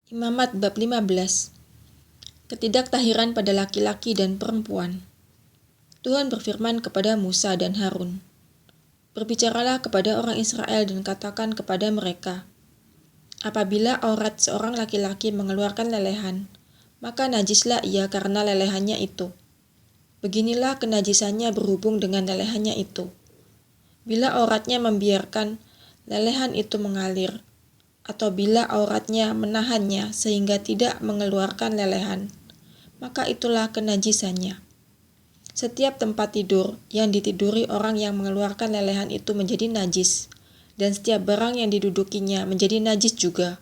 Imamat bab 15. Ketidaktahiran pada laki-laki dan perempuan. Tuhan berfirman kepada Musa dan Harun, "Berbicaralah kepada orang Israel dan katakan kepada mereka, apabila aurat seorang laki-laki mengeluarkan lelehan, maka najislah ia karena lelehannya itu. Beginilah kenajisannya berhubung dengan lelehannya itu. Bila auratnya membiarkan lelehan itu mengalir, atau bila auratnya menahannya sehingga tidak mengeluarkan lelehan, maka itulah kenajisannya. Setiap tempat tidur yang ditiduri orang yang mengeluarkan lelehan itu menjadi najis, dan setiap barang yang didudukinya menjadi najis juga.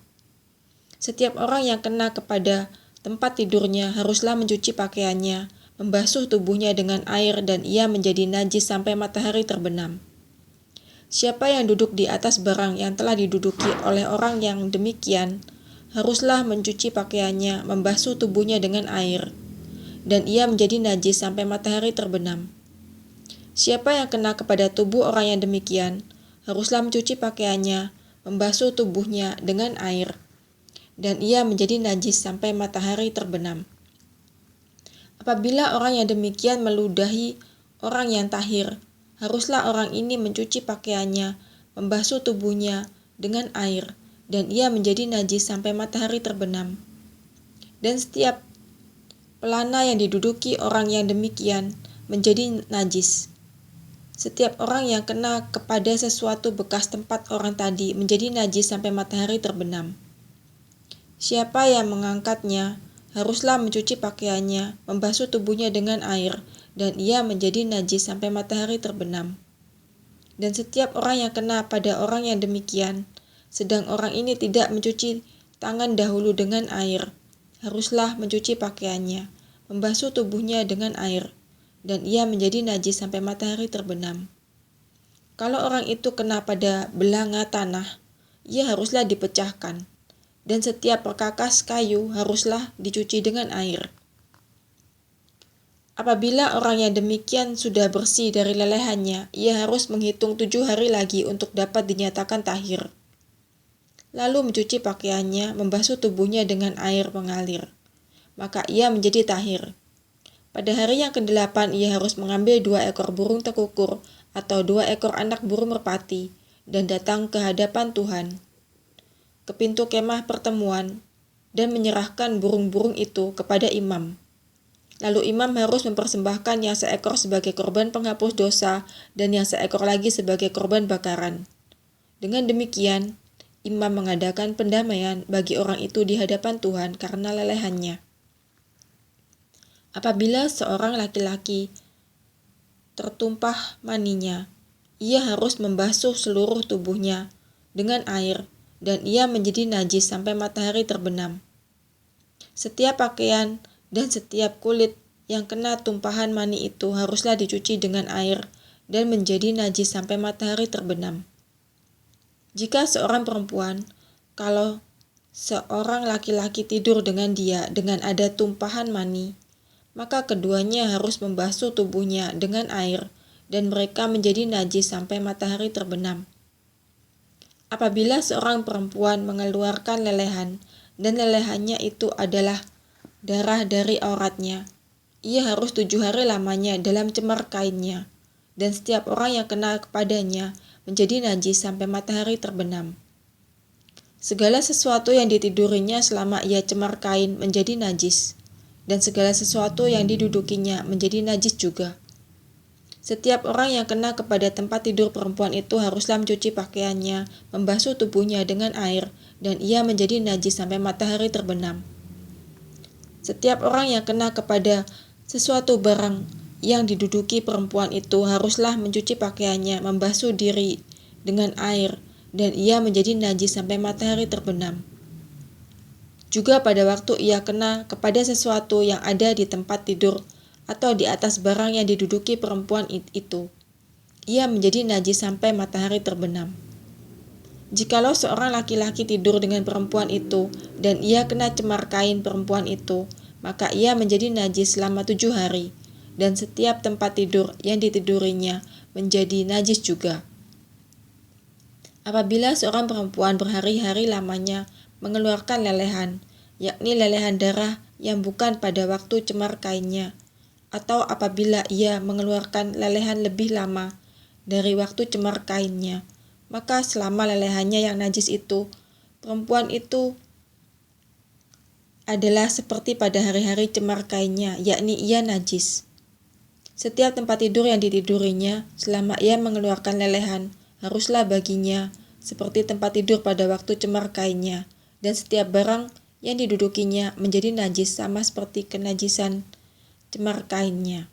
Setiap orang yang kena kepada tempat tidurnya haruslah mencuci pakaiannya, membasuh tubuhnya dengan air, dan ia menjadi najis sampai matahari terbenam. Siapa yang duduk di atas barang yang telah diduduki oleh orang yang demikian, haruslah mencuci pakaiannya, membasuh tubuhnya dengan air, dan ia menjadi najis sampai matahari terbenam. Siapa yang kena kepada tubuh orang yang demikian, haruslah mencuci pakaiannya, membasuh tubuhnya dengan air, dan ia menjadi najis sampai matahari terbenam. Apabila orang yang demikian meludahi orang yang tahir, haruslah orang ini mencuci pakaiannya, membasuh tubuhnya dengan air, dan ia menjadi najis sampai matahari terbenam. Dan setiap pelana yang diduduki orang yang demikian menjadi najis. Setiap orang yang kena kepada sesuatu bekas tempat orang tadi menjadi najis sampai matahari terbenam. Siapa yang mengangkatnya haruslah mencuci pakaiannya, membasuh tubuhnya dengan air, dan ia menjadi najis sampai matahari terbenam. Dan setiap orang yang kena pada orang yang demikian, sedang orang ini tidak mencuci tangan dahulu dengan air, haruslah mencuci pakaiannya, membasuh tubuhnya dengan air, dan ia menjadi najis sampai matahari terbenam. Kalau orang itu kena pada belanga tanah, ia haruslah dipecahkan, dan setiap perkakas kayu haruslah dicuci dengan air. Apabila orang yang demikian sudah bersih dari lelehannya, ia harus menghitung 7 hari lagi untuk dapat dinyatakan tahir. Lalu mencuci pakaiannya, membasuh tubuhnya dengan air mengalir, maka ia menjadi tahir. Pada hari yang ke-8 ia harus mengambil 2 ekor burung tekukur atau 2 ekor anak burung merpati dan datang ke hadapan Tuhan, ke pintu kemah pertemuan, dan menyerahkan burung-burung itu kepada imam. Lalu imam harus mempersembahkan yang seekor sebagai korban penghapus dosa dan yang seekor lagi sebagai korban bakaran. Dengan demikian, imam mengadakan pendamaian bagi orang itu di hadapan Tuhan karena lelehannya. Apabila seorang laki-laki tertumpah maninya, ia harus membasuh seluruh tubuhnya dengan air, dan ia menjadi najis sampai matahari terbenam. Setiap pakaian dan setiap kulit yang kena tumpahan mani itu haruslah dicuci dengan air dan menjadi najis sampai matahari terbenam. Jika seorang perempuan, kalau seorang laki-laki tidur dengan dia dengan ada tumpahan mani, maka keduanya harus membasuh tubuhnya dengan air dan mereka menjadi najis sampai matahari terbenam. Apabila seorang perempuan mengeluarkan lelehan dan lelehannya itu adalah darah dari auratnya, ia harus 7 hari lamanya dalam cemar kainnya, dan setiap orang yang kena kepadanya menjadi najis sampai matahari terbenam. Segala sesuatu yang ditidurinya selama ia cemar kain menjadi najis, dan segala sesuatu yang didudukinya menjadi najis juga. Setiap orang yang kena kepada tempat tidur perempuan itu haruslah mencuci pakaiannya, membasuh tubuhnya dengan air, dan ia menjadi najis sampai matahari terbenam. Setiap orang yang kena kepada sesuatu barang yang diduduki perempuan itu haruslah mencuci pakaiannya, membasuh diri dengan air, dan ia menjadi najis sampai matahari terbenam. Juga pada waktu ia kena kepada sesuatu yang ada di tempat tidur atau di atas barang yang diduduki perempuan itu, ia menjadi najis sampai matahari terbenam. Jikalau seorang laki-laki tidur dengan perempuan itu dan ia kena cemar kain perempuan itu, maka ia menjadi najis selama 7 hari, dan setiap tempat tidur yang ditidurinya menjadi najis juga. Apabila seorang perempuan berhari-hari lamanya mengeluarkan lelehan, yakni lelehan darah yang bukan pada waktu cemar kainnya, atau apabila ia mengeluarkan lelehan lebih lama dari waktu cemar kainnya, maka selama lelehannya yang najis itu, perempuan itu adalah seperti pada hari-hari cemar kainnya, yakni ia najis. Setiap tempat tidur yang ditidurinya selama ia mengeluarkan lelehan haruslah baginya seperti tempat tidur pada waktu cemar kainnya, dan setiap barang yang didudukinya menjadi najis sama seperti kenajisan cemar kainnya.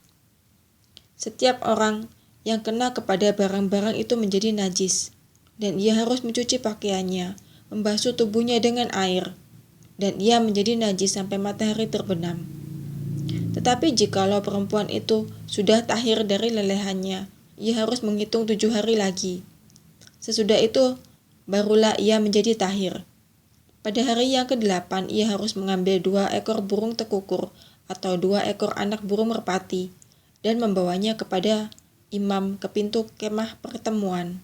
Setiap orang yang kena kepada barang-barang itu menjadi najis, dan ia harus mencuci pakaiannya, membasuh tubuhnya dengan air, dan ia menjadi najis sampai matahari terbenam. Tetapi jikalau perempuan itu sudah tahir dari lelehannya, ia harus menghitung 7 hari lagi. Sesudah itu, barulah ia menjadi tahir. Pada hari yang ke-8, ia harus mengambil 2 ekor burung tekukur atau 2 ekor anak burung merpati dan membawanya kepada imam ke pintu kemah pertemuan.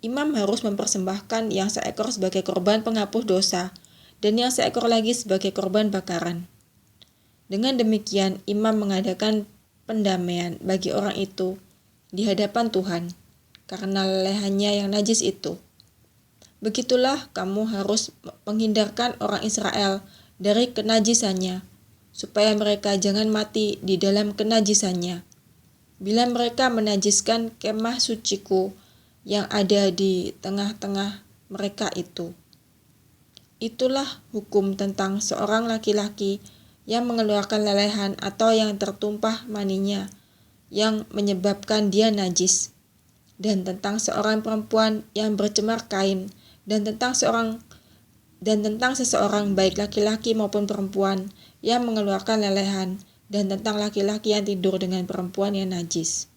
Imam harus mempersembahkan yang seekor sebagai korban penghapus dosa dan yang seekor lagi sebagai korban bakaran. Dengan demikian, imam mengadakan pendamaian bagi orang itu di hadapan Tuhan karena lelehannya yang najis itu. Begitulah kamu harus menghindarkan orang Israel dari kenajisannya, supaya mereka jangan mati di dalam kenajisannya. Bila mereka menajiskan kemah suciku yang ada di tengah-tengah mereka itu. Itulah hukum tentang seorang laki-laki yang mengeluarkan lelehan atau yang tertumpah maninya yang menyebabkan dia najis, dan tentang seorang perempuan yang bercemar kain, dan tentang seseorang baik laki-laki maupun perempuan yang mengeluarkan lelehan, dan tentang laki-laki yang tidur dengan perempuan yang najis.